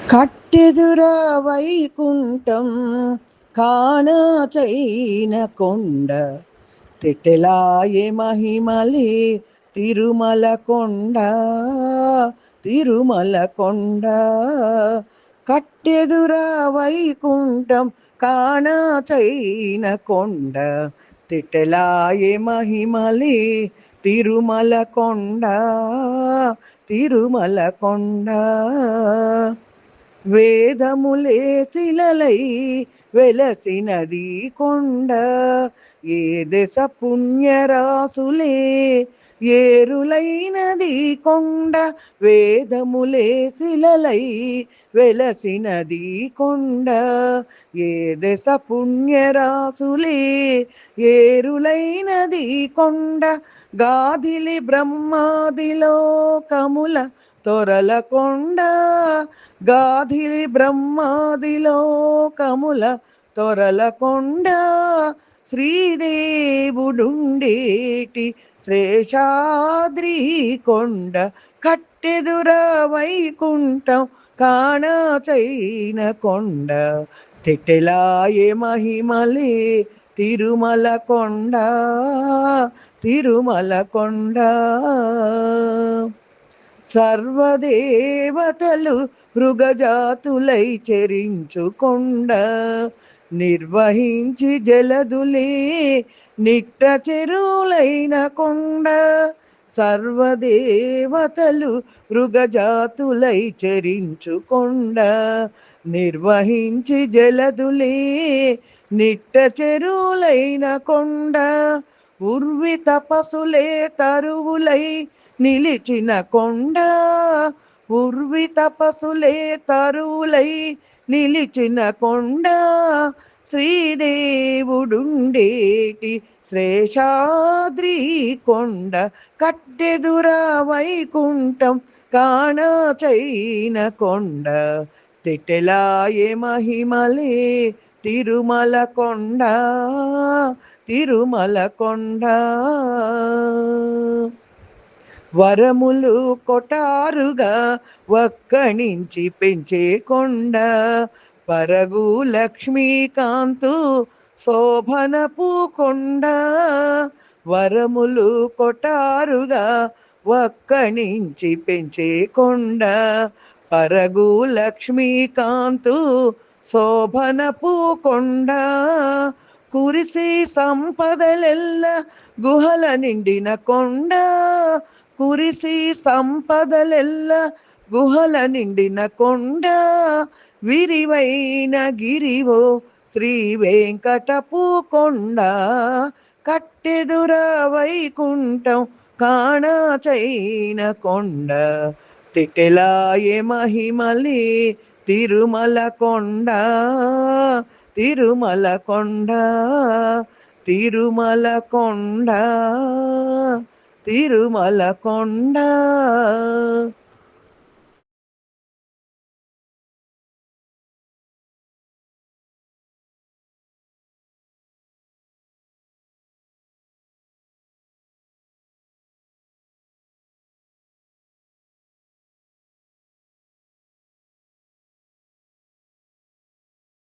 కట్టెదురా వైకుంఠం కానాచైన కొండ తెట్టెలాయే మహిమలే తిరుమల కొండ తిరుమల కొండ కట్టెదురా వైకుంఠం కానాచైన కొండ తెట్టెలాయే మహిమలే తిరుమల కొండ తిరుమల కొండ వేదములే శిలలై వెలసినది కొండ ఏ దశ పుణ్యరాసులే ఏరులైనది కొండ వేదములే శిలలై వెలసినది కొండ ఏ దశ పుణ్యరాసులే ఏరులైనది కొండ గాదిలి బ్రహ్మాది లోకముల తొరల కొండ గాధిలి బ్రహ్మాది లోకముల తొరల కొండ శ్రీదేవుడుండేటి శ్రేషాద్రి కొండ కట్టెదురా వైకుంఠం కానాచైన కొండ తెట్టెలాయే మహిమలే తిరుమల కొండ తిరుమల కొండ సర్వదేవతలు మృగజాతులై చెరించుకొండ నిర్వహించి జలదులే నిట్ట చెరువులైన కొండ సర్వదేవతలు మృగజాతులై చెరించుకొండ నిర్వహించి జలదులే నిట్ట చెరువులైన కొండ ఉర్వి తపసులే తరువులై నిలిచిన కొండ ఉర్వి తపసులే తరువులై నిలిచిన కొండ శ్రీదేవుడుండేటి శ్రేషాద్రి కొండ కట్టెదురా వైకుంఠం కానాచైన కొండ తెట్టెలాయే మహిమలే తిరుమల కొండ తిరుమల కొండ వరములు కొటారుగా వక్కణించి పెంచే కొండ పరగు లక్ష్మీకాంతు శోభనపు కొండ వరములు కొటారుగా వక్కణించి పెంచే కొండ పరగు లక్ష్మీకాంతు శోభనపు కొండ కురిసి సంపదలెల్ల గుహల నిండిన కొండ కురిసి సంపదలెల్ల గుహల నిండిన కొండ విరివైన గిరివో శ్రీ వెంకటపు కొండ కట్టెదురా వైకుంఠం కానాచైన కొండ తెట్టెలాయే మహిమలే తిరుమల కొండ తిరుమల కొండ తిరుమల కొండ తిరుమల కొండ